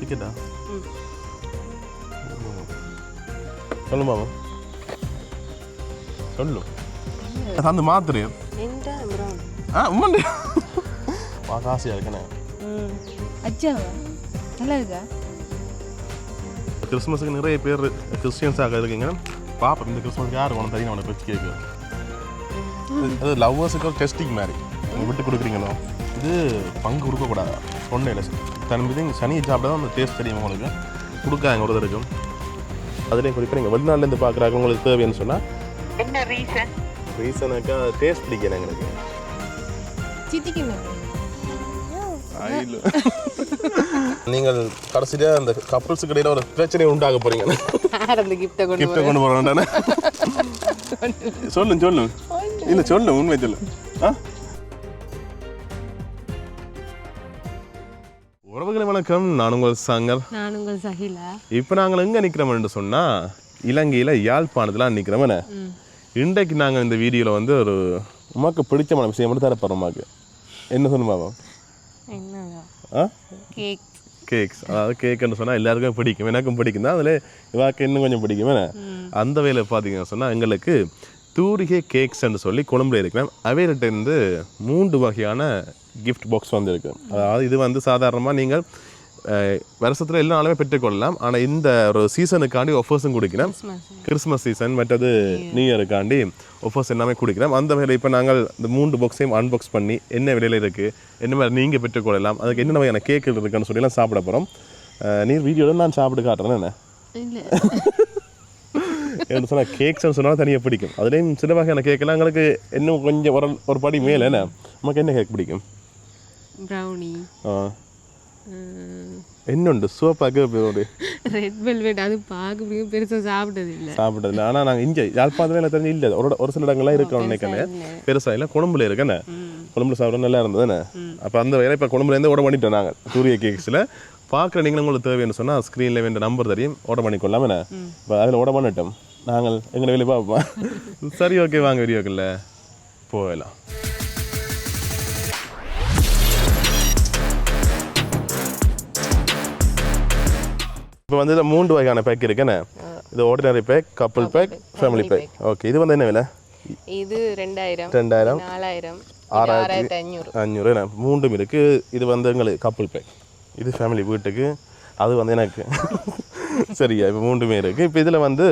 டிக்கெட்டா சொல்லு மாமா சொல்லு அந்த மாத்திரை உம்மண்டு பார்க்க ஆசையாக இருக்கண்ணே அச்சாவா நல்லா இருக்கா கிறிஸ்மஸுக்கு நிறைய பேர் கிறிஸ்டியன்ஸாக இருக்கீங்க பாப்பா இந்த கிறிஸ்மஸுக்கு யார் உனக்கு தெரியும் அவனை வச்சு கேட்கு அது லவ்வர்ஸுக்கு ஒரு டெஸ்டிங் மாதிரி நீங்கள் விட்டு கொடுக்குறீங்களோ இது பங்கு கொடுக்கக்கூடாது சொன்னேன் தன்பது சனியை சாப்பிட தான் அந்த டேஸ்ட் தெரியும் உங்களுக்கு கொடுக்காங்க ஒரு இருக்கும் அதுலேயும் குறிப்பாக நீங்கள் வெளிநாட்டிலேருந்து பார்க்குறாங்க உங்களுக்கு தேவைன்னு சொன்னால் என்ன ரீசனுக்கா டேஸ்ட் பிடிக்கணும் எங்களுக்கு நீங்கள் கடைசியாக அந்த கப்புள்ஸுக்கு இடையில ஒரு பிரச்சனையை உண்டாக போறீங்க கிஃப்ட்டை கொண்டு போகிறோம் சொல்லு இல்லை சொல்லு உண்மை சொல்லு உறவுகளை வணக்கம், நான் உங்கள் சங்கர். நான் உங்கள் சஹிலா. இப்போ நாங்கள் எங்கே நிற்கிறோம்னு சொன்னால் இலங்கையில் யாழ்ப்பாணத்தில் நிற்கிறோம். இன்றைக்கு நாங்கள் இந்த வீடியோவில் வந்து ஒரு உமாக்கு பிடிச்சமான விஷயம் மட்டும் தரப்போகிறோம். உமாக்கு என்ன சொல்லுமாவோ கேக்ஸ், அதாவது கேக்குன்னு சொன்னால் எல்லாருக்குமே பிடிக்கும், எனக்கும் பிடிக்கும் தான். அதில் இவாக்கு இன்னும் கொஞ்சம் பிடிக்கும். அந்த வேலை பார்த்தீங்கன்னு சொன்னால் எங்களுக்கு தூரிகை கேக்ஸ்ன்னு சொல்லி கொழும்புல இருக்கிறேன். அவையிலிருந்து 3 வகையான கிஃப்ட் பாக்ஸ் வந்துருக்கு. அதாவது இது வந்து சாதாரணமாக நீங்கள் வருஷத்தில் எல்லா நாளுமே பெற்றுக்கொள்ளலாம். ஆனால் இந்த ஒரு சீசனுக்காண்டி ஆஃபர்ஸும் கொடுக்கிறேன். கிறிஸ்மஸ் சீசன் மற்றது நியூ இயருக்காண்டி ஆஃபர்ஸ் எல்லாமே கொடுக்கிறேன். அந்த வகையில் இப்போ நாங்கள் இந்த 3 பாக்ஸையும் அன்பாக்ஸ் பண்ணி என்ன விலையில் இருக்குது, என்ன மாதிரி நீங்கள் பெற்றுக்கொள்ளலாம், அதுக்கு என்னென்ன வகையான கேக்குகள் இருக்குன்னு சொல்லிலாம் சாப்பிட போகிறோம். நீ வீடியோவில் நான் சாப்பிட்டு காட்டுறேன். என்ன என்ன சொன்னால் கேக்ஸ்ன்னு சொன்னால் தனியாக பிடிக்கும். அதுலேயும் சில வகையான கேக்கெல்லாம் எங்களுக்கு இன்னும் கொஞ்சம் ஒரு படி மேலே. என்ன நமக்கு என்ன கேக் பிடிக்கும்? ப்ரௌனி, என்னுண்டு சோப்பாக்கு ரெட் வெல்வெட். அது பார்க்க பெருசாக சாப்பிட்டதில்லை. ஆனால் நாங்கள் இங்கே யாழ்ப்பாணத்தில் எனக்கு தெரிஞ்சு இல்லை, ஒரு சில இடங்கள்லாம் இருக்கிறோம் நினைக்கிறேன். பெருசாக இல்லை, கொழும்புல இருக்கேண்ணே. கொழும்புல சாப்பிட நல்லா இருந்ததுண்ணே. அப்போ அந்த வேலை இப்போ கொழும்புலேருந்து ஓட பண்ணிட்டோம் நாங்கள் சூரிய கேக்ஸில். பார்க்குற நீங்களும் உங்களுக்கு தேவைன்னு சொன்னால் ஸ்க்ரீனில் வேண்ட நம்பர் தெரியும், ஓட பண்ணிக்கொள்ளாம. என்ன இப்போ அதில் ஓட பண்ணிட்டோம் நாங்கள் எங்களை வெளியே பார்ப்போம். சரி, ஓகே, வாங்க வீடியோக்குள்ள போகலாம். இப்போ வந்து இதில் 3 வகையான பேக் இருக்குண்ணே. இது ordinary pack, couple pack, family pack. Okay, இது வந்து என்ன விலை? இது 2000, 4000, 6500 3 இருக்குது. இது வந்து எங்களுக்கு கப்புள் பேக், இது ஃபேமிலி வீட்டுக்கு, அது வந்து எனக்கு. சரியா, இப்போ 3மே இருக்குது. இப்போ இதில் வந்து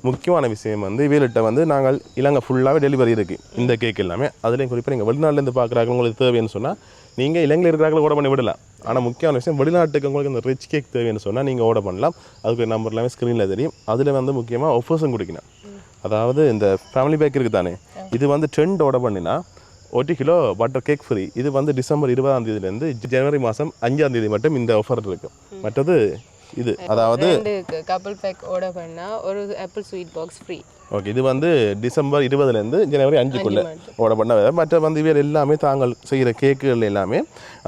முக்கியமான விஷயம் வந்து இவையிட்ட வந்து நாங்கள் இலங்கை ஃபுல்லாகவே டெலிவரி இருக்குது இந்த கேக் எல்லாமே. அதுலேயும் குறிப்பாக நீங்கள் வெளிநாட்டிலேருந்து பார்க்குறாங்க உங்களுக்கு தேவைன்னு சொன்னால் நீங்கள் இலங்கையில் இருக்கிறாங்கள ஓட பண்ணி விடலாம். ஆனால் முக்கியமான விஷயம் வெளிநாட்டுக்கு உங்களுக்கு இந்த ரிச் கேக் தேவைன்னு சொன்னால் நீங்கள் ஓட பண்ணலாம். அதுக்கு நம்பர் எல்லாமே ஸ்க்ரீனில் தெரியும். அதில் வந்து முக்கியமாக ஆஃபர்ஸும் கொடுக்கணும். அதாவது இந்த ஃபேமிலி பேக் இருக்குது தானே, இது வந்து 10 ஓட பண்ணினா 1 கிலோ பட்டர் கேக் ஃப்ரீ. இது வந்து டிசம்பர் 20ஆம் தேதியிலேருந்து ஜனவரி மாதம் 5ஆம் தேதி மட்டும் இந்த ஆஃபர் இருக்குது. மற்றது இது அதாவது கப்புள் பேக் ஆர்டர் பண்ணா ஒரு apple sweet box free. Okay, இது வந்து டிசம்பர் 20லேருந்து ஜனவரி 5க்குள்ளே ஆர்டர் பண்ண. மற்ற வந்து இவர் எல்லாமே தாங்கள் செய்கிற கேக்குகள் எல்லாமே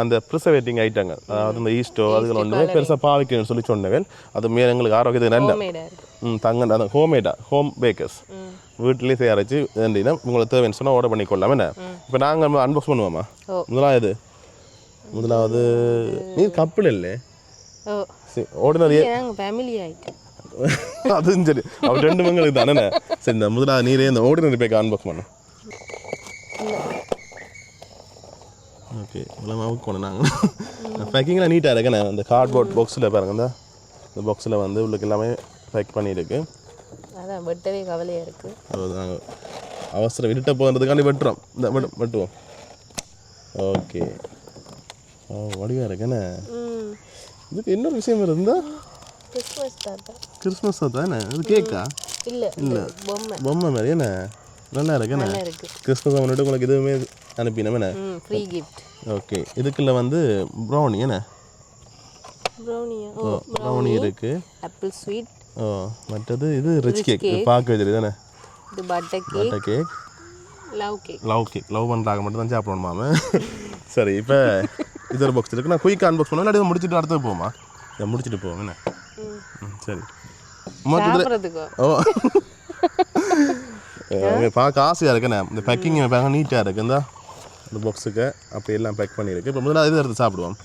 அந்த ப்ரிசர்வேட்டிங் ஐட்டங்கள், அதாவது இந்த ஈஸ்டோ அதுகள் ஒன்றுமே பெருசாக பாவிக்கணும்னு சொல்லி சொன்னவன். அது மேலே எங்களுக்கு ஆரோக்கியத்துக்கு நல்ல தங்க அந்த ஹோம் பேக்கர்ஸ் வீட்டிலேயே தயாரிச்சு வேண்டினா உங்களுக்கு தேவைன்னு சொன்னால் ஆர்டர் பண்ணிக்கொள்ளாம. என்ன இப்போ நாங்கள் அன்பாக்ஸ் பண்ணுவோமா? முதலாவது நீ கப்பல் இல்லை ஆர்டினரி ஃபேமிலி ஐட்டம் அதுவும் சரி, அவர் 2 மங்களுக்கு தானே. சரி, இந்த முதலாவது நீரே இந்த ஆர்டினரி பேக் அன்பாக்ஸ் பண்ணோம். ஓகே, இவ்வளோ அவுக்கணும் நாங்கள். பேக்கிங்லாம் நீட்டாக இருக்கேண்ணே. அந்த கார்ட்போர்ட் பாக்ஸில் பாருங்க, இந்த பாக்ஸில் வந்து உள்ளுக்கு எல்லாமே பேக் பண்ணியிருக்கு. அதான் வெட்டவே கவலையாக இருக்குது. அது நாங்கள் அவசரம் விட்டுட்ட போகிறதுக்காண்டி வெட்டுறோம். இந்த வெட்டுவோம். ஓகே, வடிவாக இருக்கேண்ணே. இதுக்கு இன்னொரு விஷயம் இருந்தால் கிறிஸ்மஸ் தானே. இது கேக்கா? இல்லை, பொம்மை மாதிரி. என்ன நல்லா இருக்குண்ணே. கிறிஸ்மஸ் முன்னாடி உங்களுக்கு இதுவுமே அனுப்பினோமே ஃப்ரீ கிஃப்ட். ஓகே, இதுக்குள்ள வந்து ப்ரௌனி. என்ன ப்ரௌனி இருக்குது, ஆப்பிள் ஸ்வீட். மற்றது இது ரிச் கேக் பார்க்க வச்சிருக்கு தானே. இது butter cake, love cake love பண்ணுறாங்க மட்டும் தான் சாப்பிடணும் மாமா. சரி, இப்போ இது ஒரு பாக்ஸ் இருக்குது. நான் குயிக்காக அன்பாக்ஸ் பண்ணுவேன், இல்லாட்டி முடிச்சுட்டு அடுத்து போமா? இதை முடிச்சுட்டு போவோம். என்ன சரி, பார்க்க ஆசையாக இருக்குண்ணே. இந்த பேக்கிங் நீட்டாக இருக்குது. இந்த பாக்ஸுக்கு அப்படி எல்லாம் பேக் பண்ணியிருக்கு. இப்போ முதல்ல இது எடுத்து சாப்பிடுவோம்.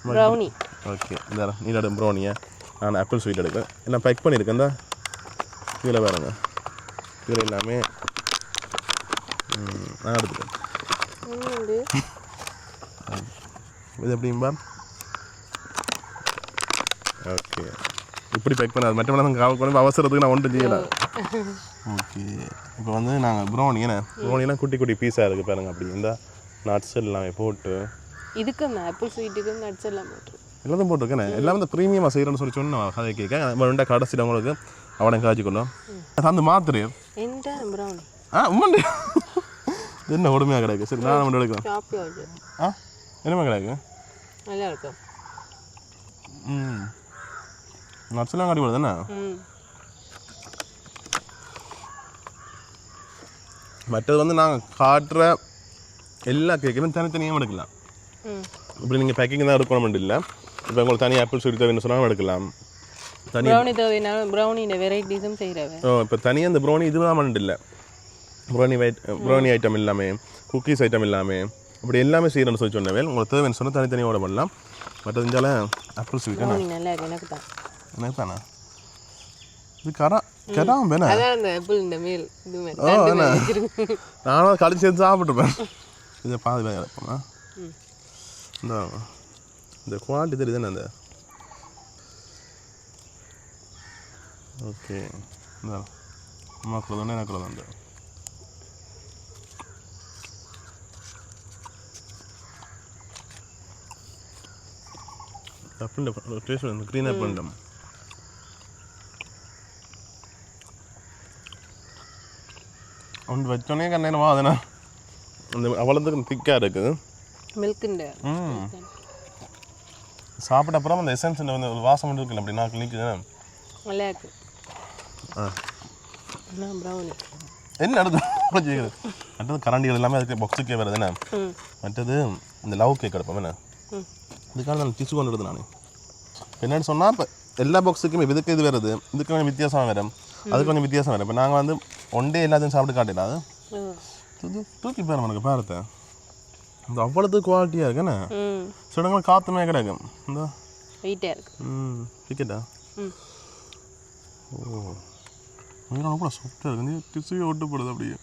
ப்ரௌனி. ஓகே இந்த நீலோட ப்ரௌனியா நான் ஆப்பிள் ஸ்வீட் எடுக்கிறேன். என்ன பேக் பண்ணியிருக்கேன் இந்த கீழே பாருங்க. கீழே எல்லாமே நான் எடுத்துக்கிறேன். இது எப்படிம்பா? ஓகே இப்படி பேக் பண்ணாது மற்றவங்க காவல் அவசரத்துக்கு நான் ஒன்றும் செய்யலை. ஓகே இப்போ வந்து நாங்கள் ப்ரௌனினா குட்டி குட்டி பீஸாக இருக்குது பாருங்க. அப்படி இருந்தால் நட்ஸ் எல்லாமே போட்டு இதுக்கு ஆப்பிள் ஸ்வீட்டுக்கு நட்ஸ் எல்லாம் போட்டு எல்லாத்தையும் போட்டிருக்கேன். எல்லாமே இந்த ப்ரீமியமாக செய்கிறேன்னு சொல்லி சொன்னேன். கதை கேட்க ரெண்டா கடைசியில் அவங்களுக்கு அவனை காய்ச்சிக்கொள்ளும் அந்த மாத்திரை ப்ரௌனி உண்மை என்ன உடமையாக கிடையாது. சரி நான் ஒன்று எடுக்கிறேன். என்னமா கிடையாது நல்லா இருக்கும். நட்ஸ்லாம் காட்டி போடுது என்ன மற்றது வந்து நாங்கள் காட்டுற எல்லா கேக்கையும் தனித்தனியாக எடுக்கலாம். இப்படி நீங்கள் பேக்கிங் தான் எடுக்கணும் இல்லை. இப்போ உங்களுக்கு தனி ஆப்பிள் ஸ்வீட் தேவைன்னு சொன்னாலும் எடுக்கலாம். தனி ப்ரௌனி தேவைனாலும் ப்ரௌனியில் வெரைட்டிஸும் செய்கிறவன். இப்போ தனியாக இந்த ப்ரௌனி இதுதான் மட்டும் இல்லை. ப்ரௌனி ஐட்டம் எல்லாமே குக்கீஸ் ஐட்டம் எல்லாமே அப்படி எல்லாமே செய்கிறேன்னு சொல்லி சொன்னவேன். உங்களுக்கு தேவைன்னு சொன்னால் தனித்தனியாக ஓட பண்ணலாம். மற்ற தெரிஞ்சால ஆப்பிள் ஸ்வீட் நல்லா இருக்கு. எனக்கு தானே இது கராம் வேணா நானும் கழிச்சு சேர்த்து சாப்பிட்டுருப்பேன். இதை பாதி வேலை கிடப்போம்னா இந்த குவாலிட்டி தெரியுது தானே அந்த ஓகே இந்த அம்மாக்குள்ள தானே எனக்குள்ள தான் அந்த ஆப்பிள் டேஸ்ட் வந்து க்ரீன் ஆப்பிள் ஒன்று வச்சோடனே கண்ணேனவா அதுனா அந்த அவ்வளோத்துக்கு திக்காக இருக்குது மில்க்குண்டு. சாப்பிட்ட அப்புறம் அந்த எசன்ஸ் வந்து ஒரு வாசம் மட்டும் இருக்குல்ல அப்படி நாக்கு நிற்குது நல்லா இருக்கு. ப்ரௌனி என்ன அடுத்து மற்றது கரண்டிகள் எல்லாமே அதுக்கு பாக்ஸுக்கே வருது என்ன. மற்றது இந்த லவ் கேக் எடுப்போம் என்ன இதுக்காக நான் டிஷ்யூ கொண்டு வருது. நான் என்னென்னு சொன்னால் இப்போ எல்லா பாக்ஸுக்குமே இதுக்கு இது வருது இதுக்கு கொஞ்சம் வித்தியாசமாக வரும் அதுக்கு கொஞ்சம் வித்தியாசம் வரும். இப்போ நாங்கள் வந்து ஒன் டே எல்லாத்தையும் சாப்பிட்டு காட்டிடலாம். அது தூக்கி பேர் எனக்கு பேரத்தை இந்த அவ்வளோத்துக்கு குவாலிட்டியாக இருக்குண்ணே. சில காற்றுமே கிடைக்கும் இந்த வெயிட்டாக இருக்கு. டிக்கெட்டா ஓ உயிரோட கூட சாஃப்டாக இருக்கு. நீ டிஷ்யூ ஒட்டு போடுது அப்படியே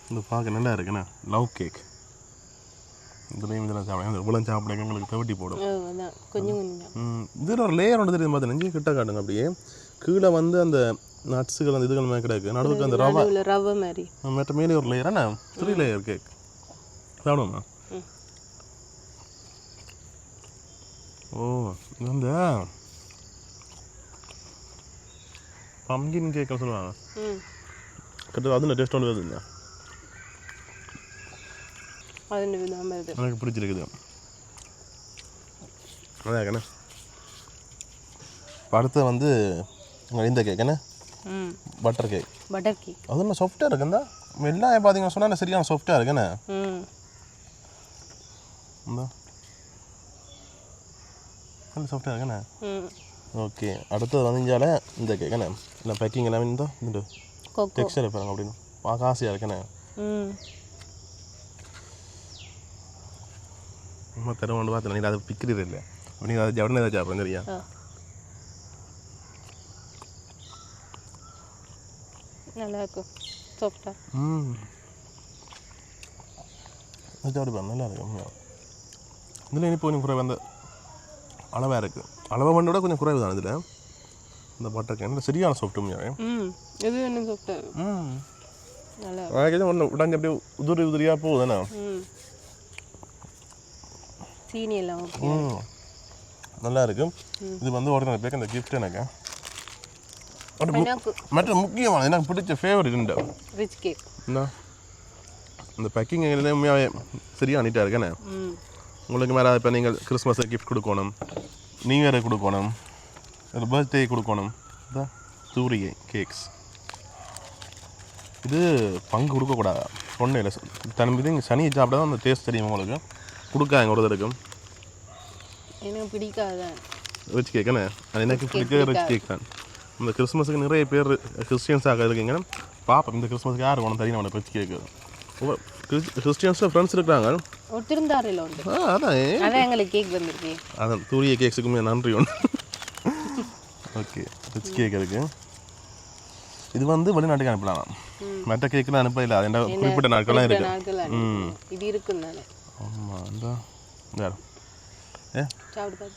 இந்த பார்க்க நல்லா இருக்குண்ணே. லவ் கேக் இதுலேயும் இதெல்லாம் சாப்பிடுங்க இவ்வளோ சாப்பிடுங்க எங்களுக்கு தவட்டி போடும் கொஞ்சம் கொஞ்சம். இதில் ஒரு லேயர் ஒன்று தெரியுது பார்த்து நெஞ்சு கிட்ட காட்டுங்க. அப்படியே கீழே வந்து அந்த நட்ஸுகள் அந்த இதுகள் மாதிரி கிடக்கு. நடுவுக்கு அந்த ரவை மாதிரி மற்ற மேலே ஒரு லேயர் என்ன 3 லேயர் கேக் சாப்பிடுவோம்மா. ஓ இது வந்து பம்கின் கேக்குன்னு சொல்லுவாங்க. கிட்ட அது டேஸ்ட் ஒன்று வருதுங்க. எனக்கு பிடிச்சிருக்குது. அதான் கேண்ணே அடுத்து வந்து இந்த கேக் என்ன பட்டர் கேக். அது என்ன சாஃப்டாக இருக்குந்தா எல்லாம் பார்த்தீங்கன்னா சொன்னால் சரியான சாஃப்டாக இருக்குண்ணே. இந்த சாஃப்டாக இருக்குண்ணே. ஓகே அடுத்தது வந்து இஞ்சால இந்த கேக் என்ன இல்லை பேக்கிங் எல்லாமே இந்த டெக்ஸ்டர் பாருங்க அப்படின்னு பார்க்க ஆசையாக இருக்குண்ணே. அம்மா தருவான்னு பார்த்தேன் நீங்கள் அதை பிக்கிறது இல்லை நீங்கள் அதை உடனே ஏதாச்சும் சாப்பிட்றேன் சரியா. நல்லா இருக்கும் சாஃப்டாக. அது அப்படி பாரு நல்லா இருக்கும். இதில் இனிப்பு கொஞ்சம் குறைவு அந்த அளவாக இருக்குது. அளவை பண்ணோட கொஞ்சம் குறைவு தான் இதில் இந்த பட்டர் கேன் சரியான சாஃப்ட் உண்மையாவே. இது என்ன சாஃப்டாக நல்லா ஒன்று உடஞ்சி அப்படியே உதிரியாக போகுதுண்ணா. சீனி எல்லாம் நல்லா இருக்கும். இது வந்து உடனே பேக்க இந்த கிஃப்ட் எனக்கு மற்ற முக்கியமான எனக்கு பிடிச்ச ஃபேவரட் இந்த ரிச் கேக். இந்த பேக்கிங் உண்மையாகவே சரியாக நீட்டாக இருக்கேண்ணே. உங்களுக்கு மேலே இப்போ நீங்கள் கிறிஸ்மஸை கிஃப்ட் கொடுக்கணும், நியூ இயரை கொடுக்கணும், ஒரு பர்த்டே கொடுக்கணும். இதான் சூரிய கேக்ஸ் இது பங்கு கொடுக்கக்கூடாது ஒன்றும் இல்லை. தன் இது சனியை சாப்பிட்டா தான் அந்த டேஸ்ட் தெரியும் உங்களுக்கு. கொடுக்காங்க ஒரு இருக்கும் எனக்கு பிடிக்காது ரிச் கேக்குண்ணே. அது எனக்கு பிடிக்க ரிச் கேக் தான். இந்த கிறிஸ்மஸுக்கு நிறைய பேர் கிறிஸ்டியன்ஸாக இருக்கீங்க. பாப்பா இந்த கிறிஸ்மஸுக்கு யார் வேணும் தெரியும் ரிச் கேக்கு. கிறிஸ்டியன்ஸில் ஃப்ரெண்ட்ஸ் இருக்கிறாங்க. ஒருத்திருந்தாரில்ல உண்டு அதான் அதான் எங்களுக்கு கேக் வந்திருக்கு. அதான் தூரிய கேக்ஸுக்குமே நன்றி ஒன்று. ஓகே ரிச் கேக் இருக்கு. இது வந்து வெளிநாட்டுக்கு அனுப்பலாம். மற்ற கேக்குலாம் அனுப்ப இல்லை. அது என்ன குறிப்பிட்ட நாட்கள்லாம் இருக்கு. இது இருக்குன்னால. ஆமாம் இந்த சாப்பிடு.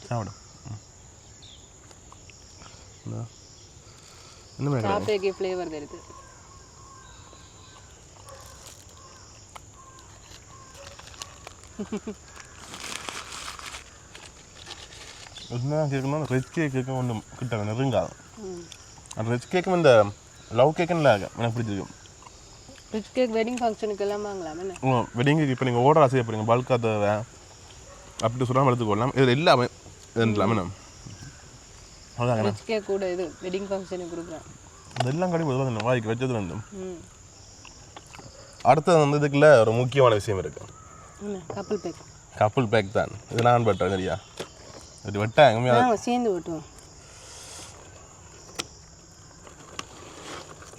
என்ன மாதிரி சாப்பிட்டே ஃப்ளேவர் தெரியுது. என்ன கேட்கணும் ரிச் கேக்கு ஒன்றும் கிட்ட நெருங்காது. அந்த ரிச் கேக்கும் இந்த லவ் கேக்குன்னு எனக்கு பிடிச்சிருக்கு. ரிச் கேக் வெட்டிங் ஃபங்க்ஷனுக்கு எல்லாம் வாங்கலாம். வெட்டிங்கு இப்போ நீங்கள் ஆர்டர் செய்ய போகிறீங்க பல்காக தேவை அப்படி சொல்லாமல் எடுத்துக்கொள்ளலாம். இதில் எல்லாமே இல்லாமல் அதான் ரிச் கேக் கூட இது வெட்டிங் ஃபங்க்ஷனுக்கு கொடுக்குறேன். இதெல்லாம் கடைக்கு வாய்க்கு வச்சது வேண்டும். அடுத்தது வந்து இதுக்குள்ள ஒரு முக்கியமான விஷயம் இருக்கு. கப்புள் பேக் தான் இது. நான் பட்டேன் சரியா இது வெட்டாங்க சேர்ந்து வெட்டுவோம்.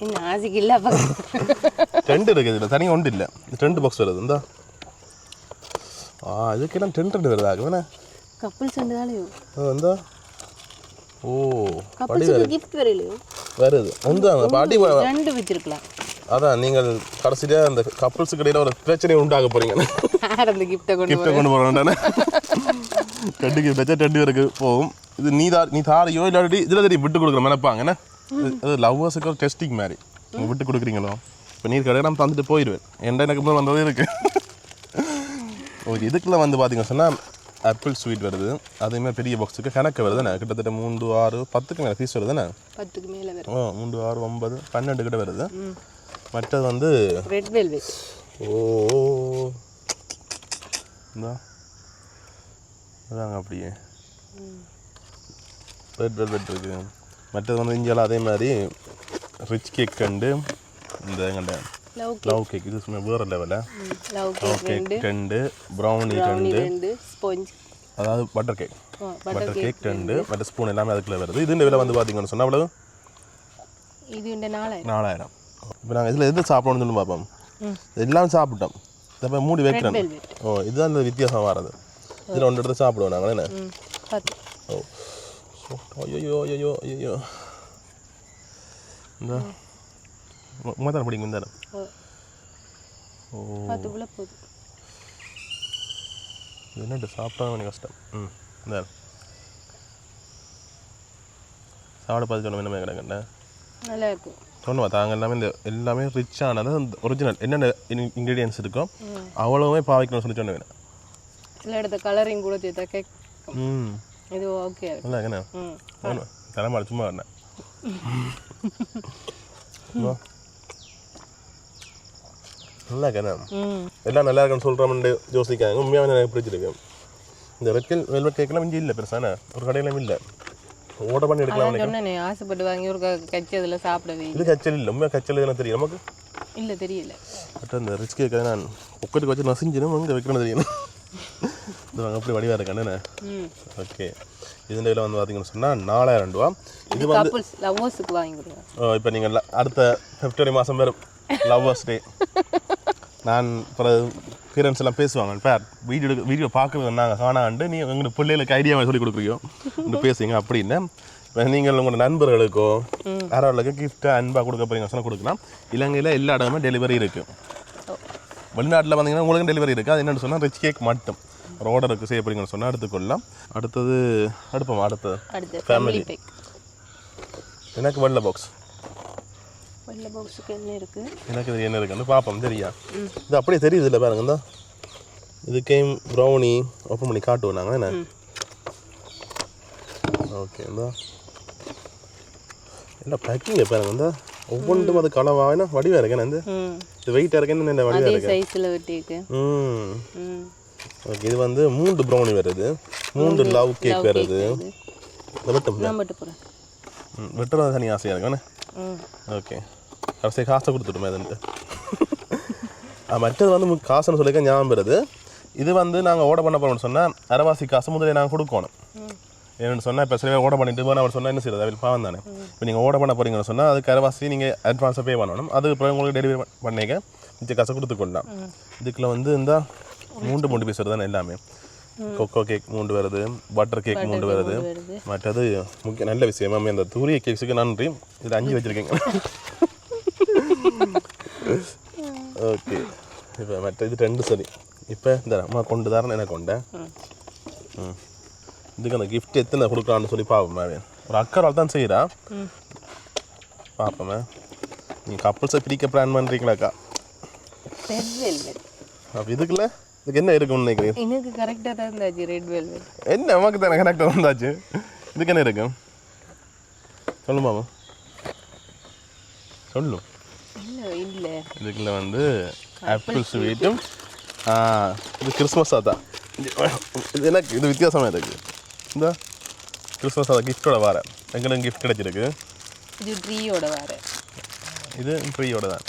என்ன ஆசைக்கு இல்லை டென்ட் இருக்குது. இதில் தனியாக ஒன்று இல்லை. இது டென்ட் பாக்ஸ் வருது இந்த இதுக்கெல்லாம் டென்ட் வருதா வேணா கப்புள் சென்றாலையோ இந்த ஓ கிஃப்ட் வரலையோ வருது வந்து பாட்டி ரெண்டு வச்சிருக்கலாம். அதான் நீங்கள் கடைசியாக அந்த கப்புள்ஸுக்கு இடையில ஒரு பிரச்சனையை உண்டாக போறீங்க. அந்த கிஃப்ட்டை கொண்டு போகிறோம். டென்ட் கிஃப்ட் வச்சா டென்ட் பேருக்கு போகும். இது நீ தாரையோ இல்லாட்டி இதில் தெரியும் விட்டு கொடுக்குற நினைப்பாங்க. என்ன அது லவ்வர்ஸுக்கு ஒரு டெஸ்டிங் மாதிரி நீங்கள் விட்டு கொடுக்குறீங்களோ இப்போ நீர் கடை நான் தந்துட்டு போயிடுவேன். என்கிட்ட எனக்கு முதல் வந்ததே இருக்கு. ஓகே இதுக்குள்ள வந்து பார்த்தீங்கன்னு சொன்னால் ஆப்பிள் ஸ்வீட் வருது. அதேமாதிரி பெரிய பாக்ஸுக்கு கணக்கு வருது தானே கிட்டத்தட்ட 3, 6, 10க்கு மேலே பீஸ் வருது தானே 10க்கு மேலே வருது. 3, 6, 9, 12 கிட்ட வருது. மற்றது வந்து ரெட் வெல்வெட். அதாங்க அப்படியே ரெட் வெல்வெட் இருக்குது. மற்றது வந்து இந்தியாவில் அதே மாதிரி ரிச் கேக் கண்டு இந்த எங்கள்ட லவ் கேக் இது சும்மா வேறு லெவலில் லவ் கேக் 2 ப்ரௌனி 2 ஸ்பாஞ்ச் அதாவது பட்டர் கேக் 2 மற்ற ஸ்பூன் எல்லாமே அதுக்குள்ளே வருது. இது இந்த விலை வந்து பார்த்தீங்கன்னு சொன்னால் அவ்வளோ இது 4000. இப்போ நாங்கள் இதில் எது சாப்பிடணும்னு சொல்லி பார்ப்போம். எல்லாமே சாப்பிட்டோம். இப்போ மூடி வைக்கிறேன். இதுதான் இந்த வித்தியாசம் வர்றது. இதில் ஒன்று எடுத்து சாப்பிடுவோம் நாங்கள் என்ன ஐயோ இந்த உமாதான் பிடிக்கும் இந்த என்னட்டு சாப்பிட்டா கொஞ்சம் கஷ்டம். இந்த சாப்பிட பார்த்து சொன்ன என்ன கிடக்கண்ணே நல்லா இருக்கும் சொன்னவா தாங்க எல்லாமே இந்த எல்லாமே ரிச்சானது ஒரிஜினல் என்னென்ன இன்க்ரீடியன்ஸ் இருக்கும் அவ்வளோவே பாவிக்கணும்னு சொல்லி சொன்னேன். சில இடத்த கலரிங் கூட சேர்த்தா கேக் இது ஓகே நல்லா இருக்கண்ணே தலைமாட சும்மா வரேன். நல்லா இருக்கண்ணே எல்லாம் நல்லா இருக்குன்னு சொல்கிறோம்னு யோசிக்காங்க. உண்மையாக எனக்கு பிடிச்சிருக்கு. இந்த ரெட் வெல்வெட் கேக்கெல்லாம் இஞ்சி இல்லை பெருசானே ஒரு கடையிலும் இல்லை. ஓர்டர் பண்ணி எடுக்கலாம். சொன்னேனே ஆசைப்பட்டு வாங்கி ஒரு கச்சி அதில் சாப்பிடவே இது கச்சல் இல்லை. உண்மையாக கச்சல் இதெல்லாம் தெரியும் நமக்கு இல்லை தெரியல. பட் அந்த ரிச் கேக்கை நான் ஒக்கட்டுக்கு வச்சு நசிஞ்சிடும் இங்கே வைக்கணும் தெரியணும். இது வாங்க அப்படி வடிவாக இருக்கண்ணே. ஓகே இதுன்ற விலை வந்து பார்த்தீங்கன்னு சொன்னால் 4000 ரூபா. இது வந்து லவ்வர்ஸுக்கு வாங்கி கொடுங்க. இப்போ நீங்கள் அடுத்த பிப்ரவரி மாதம் வரும் லவ்வர்ஸ் டே. நான் பேரண்ட்ஸ் எல்லாம் பேசுவாங்க பேர் வீடியோ பார்க்க நாங்கள் காணாண்டு நீ எங்களுக்கு பிள்ளைகளுக்கு ஐடியாவை சொல்லி கொடுக்குறீங்க பேசுங்க அப்படின்னு. இப்போ நீங்கள் உங்களோட நண்பர்களுக்கோ யாராவது கிஃப்ட்டாக அன்பாக கொடுக்க போறீங்க சொன்னால் கொடுக்கலாம். இலங்கையில் எல்லா இடமுமே டெலிவரி இருக்குது. வெளிநாட்டில் பார்த்தீங்கன்னா உங்களுக்கு டெலிவரி இருக்குது. அது என்னென்னு சொன்னால் ரிச் கேக் மட்டும் ஒரு ஆர்டருக்கு செய்ய போறீங்கன்னு சொன்னால் எடுத்துக்கொள்ளலாம். அடுத்தது அடுத்தது ஃபேமிலி எனக்கு வெள்ளை பாக்ஸ் என்ன இருக்கு எனக்கு இது என்ன இருக்குன்னு பார்ப்போம். சரியா இது அப்படியே தெரியுது இல்லை பாருங்க. இந்த இது கேம் ப்ரௌனி ஓப்பன் பண்ணி காட்டுவோம் நாங்கள் என்ன. ஓகே இந்த என்ன பேக்கிங் பாருங்க. இந்த ஒவ்வொன்றும் அது கலவாக என்ன வடிவாக இருக்கேன். இந்த இது வெயிட்டாக இருக்கேன்னு என்ன வடிவாக இருக்கு. ஓகே இது வந்து 3 ப்ரௌனி வருது, 3 லவ் கேக் வருது. வெட்டுறது தனி ஆசையாக இருக்குண்ணே. ஓகே கடைசி காசை கொடுத்துட்டோமே அதுன்ட்டு. மற்றது வந்து காசுன்னு சொல்லிக்க ஞாபகம் வருது. இது வந்து நாங்கள் ஆர்டர் பண்ண போகிறோம்னு சொன்னால் அரைவாசி காசு முதலே நாங்கள் கொடுக்கணும். என்னென்னு சொன்னால் இப்போ சில ஆர்டர் பண்ணிட்டு போனால் அவர் சொன்னால் என்ன செய்யறது அவள் பாவம் தானே. இப்போ நீங்கள் ஆர்டர் பண்ண போகிறீங்கன்னு சொன்னால் அதுக்கு அரைவாசி நீங்கள் அட்வான்ஸாக பே பண்ணணும். அது அப்புறம் உங்களுக்கு டெலிவரி பண்ணிக்க மிச்ச காசை கொடுத்துக்கொள்ளலாம். இதுக்குள்ள வந்து இந்த மூன்று பீஸ் வருது எல்லாமே. கொக்கோ கேக் 3 வருது, பட்டர் கேக் 3 வருது. மற்றது முக்கிய நல்ல விஷயம் மேம், அந்த தூரிய கேக்ஸுக்கு நன்றி. இதில் 5 வச்சுருக்கீங்க. ஓகே, இப்போ மற்ற இது 2 சரி. இப்போ இந்த அம்மா கொண்டு தரேன் எனக்கு கொண்ட. இதுக்கு அந்த கிஃப்ட் எத்தனை கொடுக்கலான்னு சொல்லி பார்ப்போம். ஒரு அக்கறால் தான் செய்கிறா. பார்ப்போமே, நீங்கள் கப்புள்ஸை பிரிக்க பிளான் பண்ணுறீங்களாக்கா? அப்போ இதுக்குள்ள இதுக்கு என்ன இருக்குன்னு நினைக்கிறீங்க? எனக்கு கரெக்டாக தான் இருந்தாச்சு ரெட் வெல்வெட். என்ன நமக்கு தானே கரெக்டாக இருந்தாச்சு. இதுக்கு என்ன இருக்கும் சொல்லு மாமா, சொல்லு. இல்லை இதுக்குள்ள வந்து ஆப்பிள் ஸ்வீட்டும் இது கிறிஸ்மஸாக தான். இது எனக்கு இது வித்தியாசமாக இருக்குது. இந்த கிறிஸ்மஸ் அதை கிஃப்டோட வர எங்களுக்கு கிஃப்ட் கிடைச்சிருக்கு. இது ட்ரீயோட வர, இது ட்ரீயோட தான்.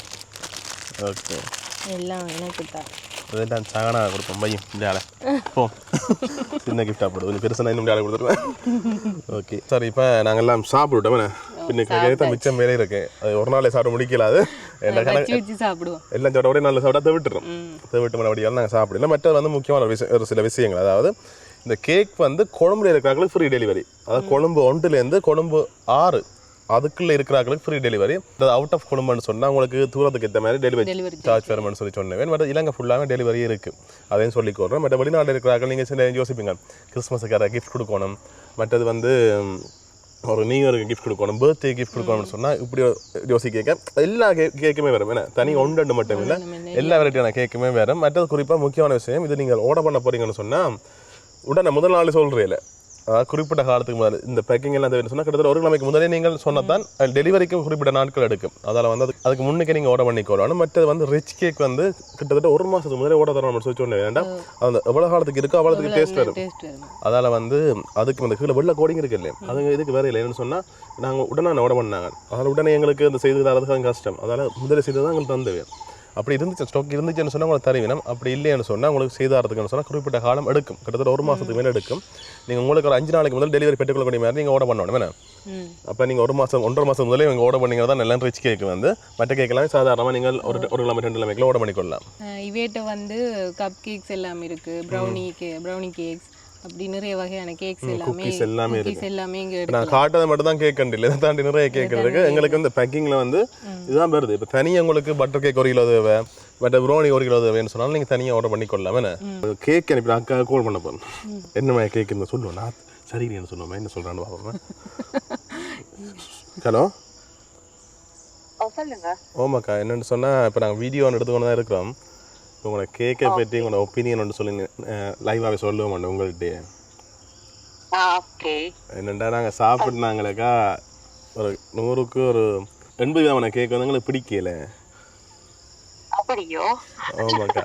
ஓகே, எல்லாம் எனக்கு தான். இதெல்லாம் சகனா கொடுப்போம் பையன் விளையாட போ. சின்ன கிஃப்டாக போடுது, கொஞ்சம் பெருசாக இன்னும் விளையாட கொடுத்துருவேன். ஓகே சரி, இப்போ நாங்கள் எல்லாம் சாப்பிட்டுட்டோம். பின்ன மிச்சம் மேலே இருக்கு, அது ஒரு நாளே சாப்பிட முடிக்கலாது. சாப்பிடுவோம் எல்லாம் சாப்பிட ஒரே நாளில் சாப்பிட்டா தேவிட்டுறோம். தேவிட்டு மறுபடியும் நாங்கள் சாப்பிடல. மற்றது வந்து முக்கியமான ஒரு சில விஷயங்கள், அதாவது இந்த கேக் வந்து கொழும்புல இருக்கிறாங்களுக்கு ஃப்ரீ டெலிவரி. அதாவது கொழும்பு 1லேருந்து கொழும்பு 6 அதுக்குள்ளே இருக்கிறாங்களுக்கு ஃப்ரீ டெலிவரி. அதாவது அவுட் ஆஃப் கொழும்புன்னு சொன்னால் உங்களுக்கு தூரத்துக்கு ஏற்ற மாதிரி டெலிவரி சார்ஜ் வரும்னு சொன்னேன். பட் இலங்கை ஃபுல்லாக டெலிவரி இருக்குது, அதையும் சொல்லிக்கொள்கிறேன். மற்ற வெளிநாட்டில் இருக்கிறார்கள் நீங்கள் சில யோசிப்பீங்க, கிறிஸ்மஸுக்கு கிஃப்ட் கொடுக்கணும், மற்றது வந்து ஒரு நியூ இயருக்கு கிஃப்ட் கொடுக்கணும், பர்த்டே கிஃப்ட் கொடுக்கணும்னு சொன்னால் இப்படி யோசிக்க எல்லா கேக்குமே வரும். ஏன்னா தனி 1-2 மட்டும் இல்லை, எல்லா வெரைட்டியான கேக்குமே வரும். மற்றது குறிப்பாக முக்கியமான விஷயம், இது நீங்கள் ஆர்டர் பண்ண போகிறீங்கன்னு சொன்னால் உடனே முதல் நாள் சொல்கிறீங்கள, அதாவது குறிப்பிட்ட காலத்துக்கு முதல் இந்த பேக்கிங் எல்லாம் தேவை சொன்னால் கிட்டத்தட்ட 1 கிழமைக்கு முதலே நீங்கள் சொன்னதான் டெலிவரிக்கும் குறிப்பிட்ட நாட்கள் எடுக்கும். அதால் வந்து அதுக்கு முன்னுக்கே நீங்கள் ஆர்டர் பண்ணிக்கொள்ளணும். மற்றது வந்து ரிச் கேக் வந்து கிட்டத்தட்ட 1 மாதத்துக்கு முதலே ஆர்டர் தரணும்னு சொல்லி சொன்னேன். வேண்டாம், அந்த எவ்வளோ காலத்துக்கு இருக்கோ அவ்வளோத்துக்கு டேஸ்ட் வரும். அதால் வந்து அதுக்கு அந்த கீழே வெள்ளை கோடிங் இருக்கு இல்லையா, அதுங்க இதுக்கு வேறு இல்லை. என்னன்னு சொன்னால் நாங்கள் உடனே ஆர்டர் பண்ணாங்க, அதில் உடனே எங்களுக்கு அந்த செய்து தரதுக்கு கஷ்டம். அதால் முதலே செய்து தான் எங்களுக்கு தந்தது. அப்படி இருந்துச்சு, ஸ்டாக் இருந்துச்சுன்னு சொன்னால் உங்களுக்கு தருவினம். அப்படி இல்லைன்னு சொன்னால் உங்களுக்கு செய்தாரதுக்குன்னு சொன்னால் குறிப்பிட்ட காலம் எடுக்கும், கிட்டத்தட்ட 1 மாதத்துக்கு மேலே எடுக்கும். நீங்கள் உங்களுக்கு ஒரு 5 நாளைக்கு முதல் டெலிவரி பெற்றுக்கொள்ளக்கூடிய மாதிரி நீங்கள் ஆர்டர் பண்ணணும். வேணா அப்போ நீங்கள் 1 மாதம் 1.5 மாதம் முதலே நீங்கள் ஆர்டர் பண்ணிங்கன்னா தான் நல்லா ரிச் கேக்கு வந்து மற்ற கேக்கெல்லாம் சாதாரணமாக நீங்கள் ஒரு கிழமை 2 கிழமைக்குள்ள ஆர்டர் பண்ணிக்கொள்ளலாம். இவேட்ட வந்து கப் கேக்ஸ் எல்லாம் இருக்குது, ப்ரௌனி கேக்ஸ், அப்படி நிறைய வகையான கேக்ஸ் எல்லாமே இருக்கு. நான் காட்டதை மட்டும் தான் கேக் கண்டில்லை, இதை தாண்டி நிறைய கேக் இருக்கு. எங்களுக்கு வந்து பேக்கிங்கில் வந்து இதுதான் வருது. இப்போ தனியாக உங்களுக்கு பட்டர் கேக் 1 கிலோ தேவை, பட் ப்ரௌனி 1 கிலோ தேவைன்னு சொன்னாலும் நீங்கள் தனியாக ஆர்டர் பண்ணிக்கொள்ளலாம். வேணா கேக் அனுப்பி அக்கா கால் பண்ண போகிறேன், என்ன மாதிரி கேக் இருந்தால் சொல்லுவோம். நான் சரி என்ன சொல்லுவோம், என்ன சொல்கிறான்னு பார்ப்போம். ஹலோ சொல்லுங்க. ஓமாக்கா, என்னென்னு சொன்னால் இப்போ நாங்கள் வீடியோ ஒன்று எடுத்துக்கொண்டு தான் இருக்கிறோம். உங்களோட கேக்கை பற்றி உங்களோட ஒப்பீனியன் ஒன்று சொல்லி லைவாகவே சொல்லுவோம் உங்கள்கிட்டயே. என்னென்னா நாங்கள் சாப்பிட்னாங்களேக்கா ஒரு 100க்கு ஒரு 80 விதமான கேக் வந்து எங்களுக்கு பிடிக்கல. அப்படியோ? ஆமாக்கா.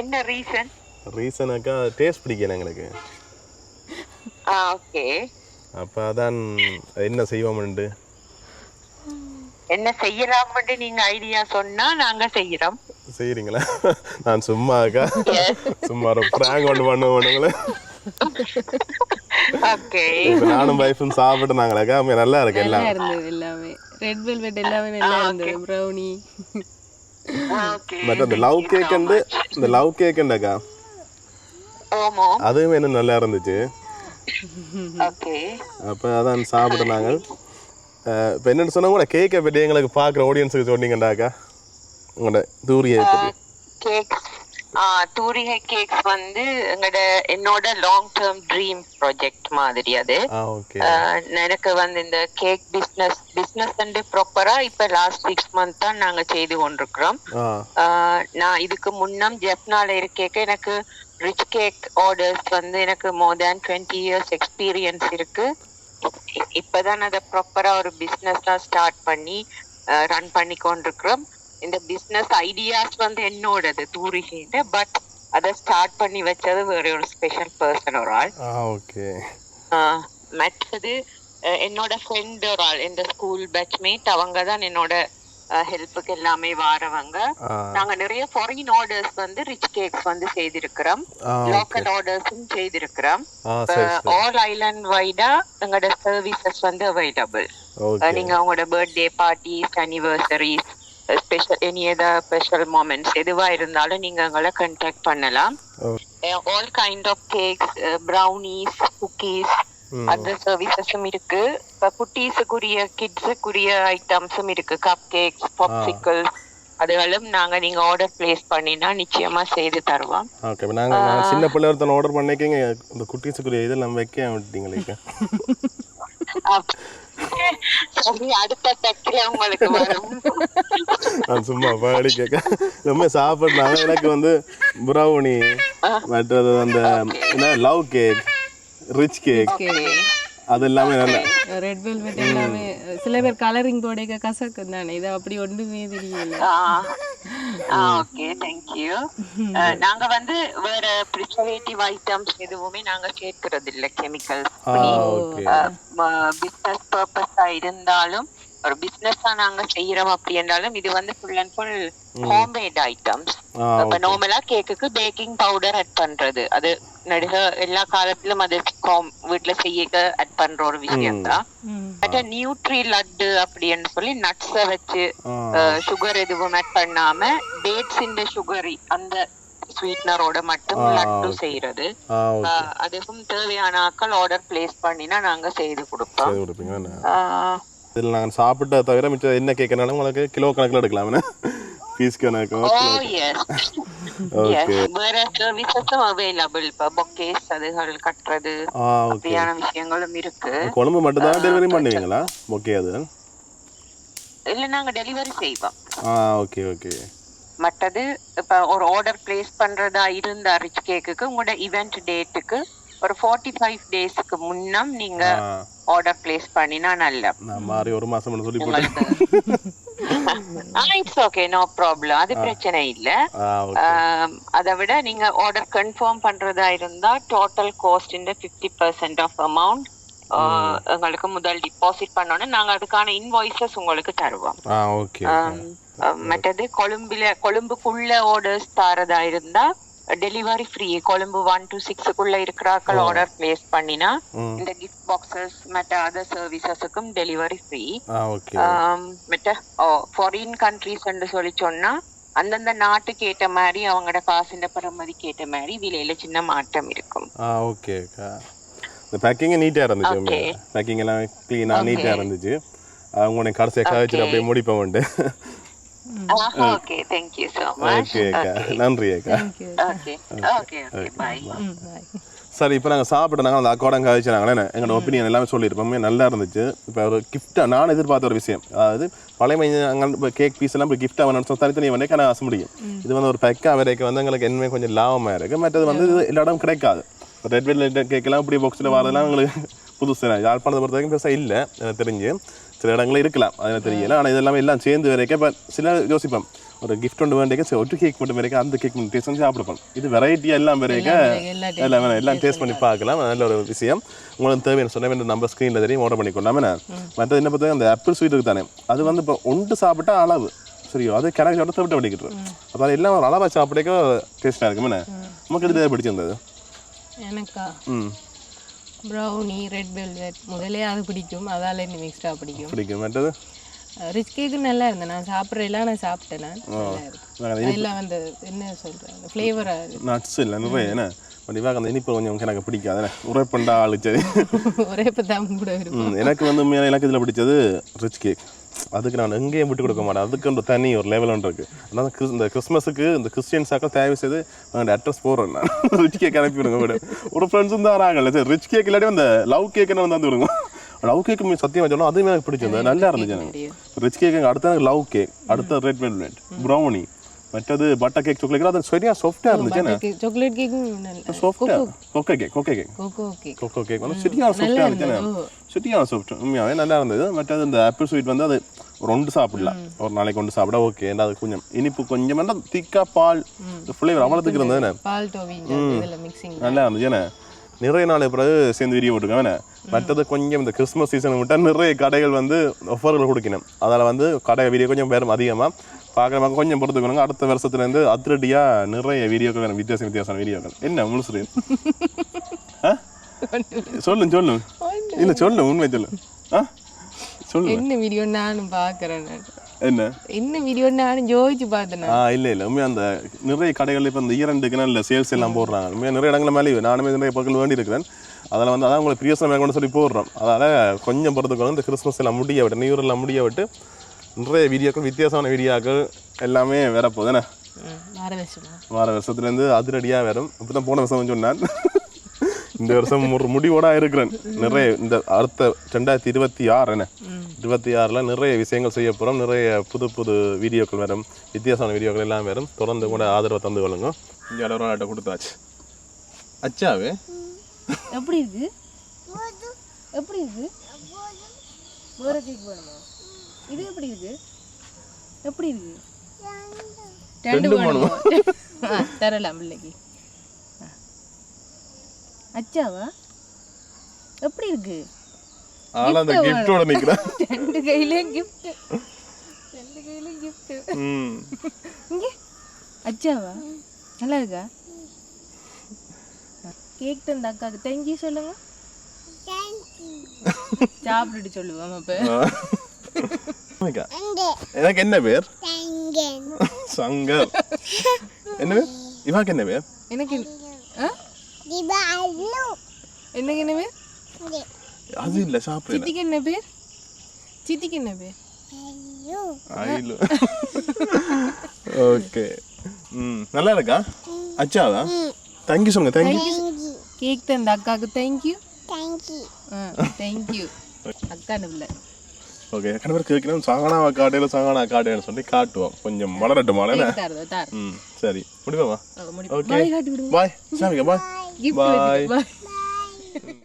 என்ன ரீசனாக்கா டேஸ்ட் பிடிக்கல எங்களுக்கு. அப்போ அதான் என்ன செய்வோம்ண்டு, என்ன செய்யலாம்னு நீங்க ஐடியா சொன்னா நாங்க செய்யறோம். செய்யறீங்களா? நான் சும்மாக்கா சும்மா ஒரு பிராங்க் ஒன்று பண்ணுவோம். ஓகே, நானும் வைஃபும் சாப்பிட்டு நாங்களாக்கா நல்லா இருக்கு, எல்லாம் எல்லாமே ரெட் வெல்வெட் எல்லாமே நல்லா இருந்தது, ப்ரௌனி. பட் அந்த லவ் கேக் அண்ட் இந்த லவ் கேக் அக்கா அதுவும் என்ன நல்லா இருந்துச்சு. அப்போ அதான் சாப்பிட்டு நாங்கள். இப்போ என்னென்னு சொன்னா கூட கேக்கை பற்றி எங்களுக்கு பார்க்குற ஆடியன்ஸுக்கு சொன்னீங்கண்டாக்கா உங்களோட தூரிகை தூரிகை கேக்ஸ் வந்து என்னோட லாங் டேர்ம் ட்ரீம் ப்ராஜெக்ட் மாதிரி. அது எனக்கு வந்து இந்த கேக் பிஸ்னஸ் வந்து ப்ராப்பரா இப்ப லாஸ்ட் 6 months தான் நாங்க செய்து கொண்டிருக்கிறோம். நான் இதுக்கு முன்னம் ஜெஃப்னால இருக்கேக்க எனக்கு ரிச் கேக் ஆர்டர்ஸ் வந்து எனக்கு மோர் தேன் 20 years எக்ஸ்பீரியன்ஸ் இருக்கு. இப்பதான் அதை ப்ராப்பரா ஒரு பிஸ்னஸா ஸ்டார்ட் பண்ணி ரன் பண்ணி கொண்டிருக்கிறோம். இந்த பிஸ்னஸ் ஐடியாஸ் வந்து என்னோடது தூரிகைன்னு, பட் அதை ஸ்டார்ட் பண்ணி வச்சது வேற ஒரு ஸ்பெஷல் பர்சன் ஒரு ஆள். மற்றது என்னோட ஃப்ரெண்ட் ஒரு ஆள், இந்த ஸ்கூல் பேட்ச்மேட், அவங்க தான் என்னோட ஹெல்ப்புக்கு எல்லாமே வாரவங்க. நாங்க நிறைய ஃபாரின் ஆர்டர்ஸ் வந்து ரிச் கேக்ஸ் வந்து செய்திருக்கிறோம், லோக்கல் ஆர்டர்ஸும் செய்திருக்கிறோம். ஆல் ஐலண்ட் வைடா எங்களோட சர்வீசஸ் வந்து அவைலபிள். நீங்க உங்களோட birthday parties, anniversaries, special any other special moments எதுவா இருந்தாலும் நீங்க எங்களை கான்டாக்ட் பண்ணலாம். All kind of cakes, brownies, cookies, அந்த சர்வீசஸும் இருக்கு. இப்ப குட்டீஸுக்குரிய கிட்ஸுக்குரிய ஐட்டம்ஸும் இருக்கு. கப் கேக்ஸ், பாப்சிக்கிள்ஸ், அதுகளும் நீங்க ஆர்டர் பிளேஸ் பண்ணினா நிச்சயமா செய்து தருவோம். ஓகே. நாங்க சின்ன பிள்ளை ஒருத்தன் ஆர்டர் பண்ணிக்கங்க, இந்த குட்டீஸுக்குரிய இதெல்லாம் வைக்க விட்டீங்களே. சரி, அடுத்த டக்கில் உங்களுக்கு வரும். சும்மா பாடி கேட்க ரொம்ப சாப்பிட்றாங்க. எனக்கு வந்து ப்ரௌனி, மற்றது அந்த என்ன லவ் கேக், ரிச் கேக், அது எல்லாமே நல்லா. ரெட் வெல்வெட் எல்லாமே சில பேர் கலரிங் போடைக்க கசக்கு தானே, இது அப்படி ஒன்றுமே தெரியல. Okay, thank you. நாங்க வந்து வேற ப்ரிசர்வேட்டிவ் ஐட்டம்ஸ் எதுவுமே நாங்க சேர்க்கிறது இல்ல. கெமிக்கல்ஸ் பிசினஸ் பர்பஸா இருந்தாலும் ஒரு பிசினஸா நாங்க செய்யறோம் அப்படி என்றாலும் இது வந்து full and full homemade items. இப்ப நார்மலா கேக்குக்கு பேக்கிங் பவுடர் ஆட் பண்றது, அது நடுக எல்லா காலத்திலும் அது வீட்டுல செய்ய ஆட் பண்ற ஒரு விஷயம் தான். நியூட்ரி லட்டு அப்படின்னு சொல்லி நட்ஸ வச்சு சுகர் எதுவும் ஆட் பண்ணாம டேட்ஸ் இந்த சுகரி அந்த ஸ்வீட்னரோட மட்டும் லட்டு செய்யறது. அதுக்கும் தேவையான ஆட்கள் ஆர்டர் பிளேஸ் பண்ணினா நாங்க செய்து கொடுப்போம். இதில் நாங்கள் சாப்பிட்ட தவிர மிச்சம் என்ன கேட்கறனாலும் உங்களுக்கு கிலோ கணக்கில் எடுக்கலாம்னா பீஸ் கணக்கு. வேற சர்வீசஸும் அவைலபிள். இப்ப பொக்கேஸ் அதுகள் கட்டுறது அப்படியான விஷயங்களும் இருக்கு. கொழும்பு மட்டும் தான் டெலிவரி பண்ணுவீங்களா பொக்கே? அது இல்ல, நாங்க டெலிவரி செய்வோம். Okay okay. மற்றது இப்ப ஒரு ஆர்டர் பிளேஸ் பண்றதா இருந்தா ரிச் கேக்குக்கு உங்களோட இவெண்ட் டேட்டுக்கு ஒரு 45 டேஸ்க்கு முன்னம் நீங்க ஆர்டர் பிளேஸ் பண்ணினா நல்ல மாதிரி ஒரு மாசம் சொல்லி போட்டு. இட்ஸ் ஓகே, நோ ப்ராப்ளம், அது பிரச்சனை இல்ல. அதை விட நீங்க ஆர்டர் கன்ஃபார்ம் பண்றதா இருந்தா டோட்டல் காஸ்ட் இந்த 50% ஆஃப் அமௌண்ட் உங்களுக்கு முதல் டிபாசிட் பண்ணோன்னு நாங்க அதுக்கான இன்வாய்ஸஸ் உங்களுக்கு தருவோம். மற்றது கொழும்புக்குள்ள ஆர்டர்ஸ் தாரதா இருந்தா டெலிவரி ஃப்ரீ. கொழும்பு 1 to 6 இருக்கிறாக்கள் ஆர்டர் பிளேஸ் பண்ணினா இந்த கிஃப்ட் பாக்ஸஸ் மற்ற அதர் சர்வீசஸுக்கும் டெலிவரி ஃப்ரீ. மற்ற ஃபாரின் கண்ட்ரீஸ் சொல்லி சொன்னா அந்தந்த நாட்டுக்கு ஏற்ற மாதிரி அவங்களோட காசுன்ற பரமதிக்கு ஏற்ற மாதிரி விலையில சின்ன மாற்றம் இருக்கும். ஓகே. இந்த பேக்கிங் நீட்டா இருந்துச்சு, பேக்கிங் எல்லாம் கிளீனா நீட்டா இருந்துச்சு. அவங்க கடைசியாக காய்ச்சி அப்படியே முடிப்போம். Okay, thank you so much. நன்றி அக்கா. Okay, bye. சரி, இப்போ நாங்கள் சாப்பிட்றாங்க அந்த அக்கோடம் காய்ச்சினாங்களே, எங்களோட ஒப்பீனியன் எல்லாமே சொல்லியிருப்போமே, நல்லா இருந்துச்சு. இப்போ ஒரு கிஃப்டாக நான் எதிர்பார்த்த ஒரு விஷயம், அதாவது பழைய அங்கே கேக் பீஸ் எல்லாம் இப்போ கிஃப்டாக வேணும்னு தனித்தனி வந்து எனக்கு ஆசை முடியும். இது வந்து ஒரு பெக்கா வரைக்கும் வந்து எங்களுக்கு என்ன கொஞ்சம் லாபமாக இருக்குது. மற்றது வந்து இது எல்லா இடம் கிடைக்காது. ரெட் வெல்வெட் கேக்கெல்லாம் இப்படி பாக்ஸில் வரதெல்லாம் எங்களுக்கு புதுசு. யாழ்ப்பாணத்தை பொறுத்த வரைக்கும் பெருசாக இல்லை எனக்கு தெரிஞ்சு. சில இடங்களில் இருக்கலாம், அது தெரியல. ஆனால் இது எல்லாமே எல்லாம் சேர்ந்து வரைக்கும் இப்போ சில யோசிப்போம், ஒரு கிஃப்ட் ஒன்று வேண்டிய சரி ஒரு கேக் மட்டும் வரைக்கும் அந்த கேக் மட்டும் டேஸ்ட் பண்ணி சாப்பிடுப்போம். இது வெரைட்டியாக எல்லாம் வரைக்கும் எல்லாம் டேஸ்ட் பண்ணி பார்க்கலாம். நல்ல ஒரு விஷயம். உங்களுக்கு தேவையான சொன்ன நம்ம ஸ்க்ரீனில் தெரியும் ஆர்டர் பண்ணிக்கொள்ளாம. மற்றது என்ன பார்த்தா அந்த ஆப்பிள் ஸ்வீட் இருக்கு தானே, அது வந்து இப்போ ஒன்று சாப்பிட்டா அளவு சரியோ, அது கிணக்கு சாப்பிட்டு விட்டு படிக்கிட்டு. அப்போ அது எல்லாம் ஒரு அளவாக சாப்பிட்டேக்கோ டேஸ்ட்டாக இருக்குமே. நமக்கு இது பிடிச்சிருந்தது எனக்கா ப்ரௌனி, ரெட் வெல்வெட் முதலே அது பிடிக்கும், அதால இன்னும் எக்ஸ்ட்ரா பிடிக்கும். மற்றது ரிச் கேக்கு நல்லா இருந்தேன். நான் சாப்பிட்றேன், நான் சாப்பிட்டேன். நான் எல்லாம் வந்து என்ன சொல்கிறேன், அந்த ஃப்ளேவராக நட்ஸ் இல்லை நிறைய என்ன வடிவாக அந்த இனிப்பு கொஞ்சம் எனக்கு பிடிக்காது. உரைப்பண்டா ஆளுச்சது உரைப்பு தான் கூட இருக்கும். எனக்கு வந்து எனக்கு இதில் பிடிச்சது ரிச் கேக். அதுக்கு நான் எங்கேயும் விட்டு கொடுக்க மாட்டேன். அதுக்கு ஒரு தனி ஒரு லெவல் ஒன்று இருக்குது. அதனால் இந்த கிறிஸ்மஸுக்கு இந்த கிறிஸ்டியன்ஸாக்கள் தயவு செய்து அந்த அட்ரஸ் போடுறேன். நான் ரிச் கேக் அனுப்பி விடுங்க. விட ஒரு ஃப்ரெண்ட்ஸும் தான் வராங்கல்ல, சரி ரிச் கேக் இல்லாட்டி அந்த லவ் கேக்குன்னு வந்து விடுங்க. லவ் கேக்கு சத்தியமாக சொல்லணும், அதுவுமே எனக்கு பிடிச்சிருந்தது, நல்லா இருந்துச்சு எனக்கு. ரிச் கேக்கு அடுத்த எனக்கு லவ் கேக், அடுத்த ரெட் வெல்வெட், ப்ரௌனி, மற்றது பட்டர் கேக், சாக்லேட் கேக், அது சரியா சாஃப்டா இருந்துச்சு. சாக்லேட் கேக்கும் சாஃப்டா, கோகோ கேக் வந்து சரியா சாஃப்டா இருந்துச்சு. சரியா சாஃப்ட், உண்மையாவே நல்லா இருந்தது. மற்றது இந்த ஆப்பிள் ஸ்வீட் வந்து அது ரெண்டு சாப்பிடலாம், ஒரு நாளைக்கு கொண்டு சாப்பிட ஓகே. அது கொஞ்சம் இனிப்பு கொஞ்சம் திக்கா பால் ஃப்ளேவர் அவ்வளோத்துக்கு இருந்தது. நல்லா இருந்துச்சு. ஏன்னா நிறைய நாள் பிறகு சேர்ந்து வீடியோ போட்டுருக்கேன். மற்றது கொஞ்சம் இந்த கிறிஸ்மஸ் சீசன் விட்டால் நிறைய கடைகள் வந்து ஆஃபர்கள் கொடுக்கணும். அதில் வந்து கடை வீடியோ கொஞ்சம் பேரும் அதிகமாக பார்க்குறவங்க கொஞ்சம் பொறுத்துக்கணுங்க. அடுத்த வருஷத்துலேருந்து அதிரடியாக நிறைய வீடியோக்கள் வேணும், வித்தியாசமான வீடியோக்கள். என்ன முழுசு சொல்லு இல்லை சொல்லு உண்மை சொல்லு சொல்லு. என்ன வீடியோ நானும் பார்க்குறேன். என்ன வீடியோ நானும் ஜோதிச்சு பார்த்தேன். இல்லை உண்மையாக அந்த நிறைய கடைகள் இப்போ இந்த 2 நல்ல சேல்ஸ் எல்லாம் போடுறாங்க. உண்மையாக நிறைய இடங்களில் மேலே நானுமே நிறைய பொருட்கள் வேண்டி இருக்கிறேன். அதில் வந்து அதான் உங்களுக்கு பிரியசனம் மேற்கொண்டு சொல்லி போடுறோம். அதனால் கொஞ்சம் பொறுத்துக்கணும். இந்த கிறிஸ்மஸ் எல்லாம் முடிய விட்டு நியூ இயர் எல்லாம் முடிய விட்டு நிறைய வீடியோக்கள் வித்தியாசமான வீடியோக்கள் எல்லாமே வரப்போகுது. என்ன வார வருஷத்துலேருந்து அதிரடியாக வரும். இப்போ தான் போன வருஷம் சொன்னான். இந்த வருஷம் ஒரு முடிவோட இருக்கிறேன். நிறைய இந்த அடுத்த 2026 என்ன 26ல் நிறைய விஷயங்கள் செய்ய போகிறோம். நிறைய புது புது வீடியோக்கள் வரும், வித்தியாசமான வீடியோக்கள் எல்லாம் வரும். தொடர்ந்து கூட ஆதரவை தந்து கொள்ளுங்க. இங்கே அளவுராட்ட கொடுத்தாச்சு. அச்சாவே எப்படி இருக்கு? எப்படி இருக்கு? வேற கேக் வேணுமா? இது எப்படி இருக்கு? எப்படி இருக்கு? 2 வேணுமா? தரலாம் பிள்ளைக்கு. அச்சாவா எப்படி இருக்கு? ஆனா அந்த கிஃப்டோட நிக்குறா. 2 கையிலயும் gift. 2 கையிலயும் gift. இங்க அச்சாவா நல்லா இருக்கா? கேக் தந்த அக்காக்கு தேங்க்யூ சொல்லுங்க. தேங்க்யூ சாப்பிட்டுட்டு சொல்லுவோம். அப்ப எனக்கு என்ன பேர்? சங்கர். என்ன பேர் இவாக்கு? என்ன பேர்? எனக்கு என்னக்கு என்ன பேர்? அது இல்ல சாப்பிடு. சித்திக்கு என்ன பேர்? சித்திக்கு என்ன பேர்? ஐலு. ஓகே. நல்லா இருக்கா? அச்சாவா? தேங்க்யூ சொல்லுங்க. தேங்க்யூ. கேக் தந்த அக்காக்கு தேங்க்யூ. தேங்க்யூ அக்கா இல்ல. ஓகே கணவர் கேட்கணும். சாங்கனா காட்டையில சாங்கனா காட்டைன்னு சொல்லி காட்டுவோம். கொஞ்சம் வளரட்டுமா? சரி முடிப்பா. Okay bye சாமிகா. பாய். பாய்.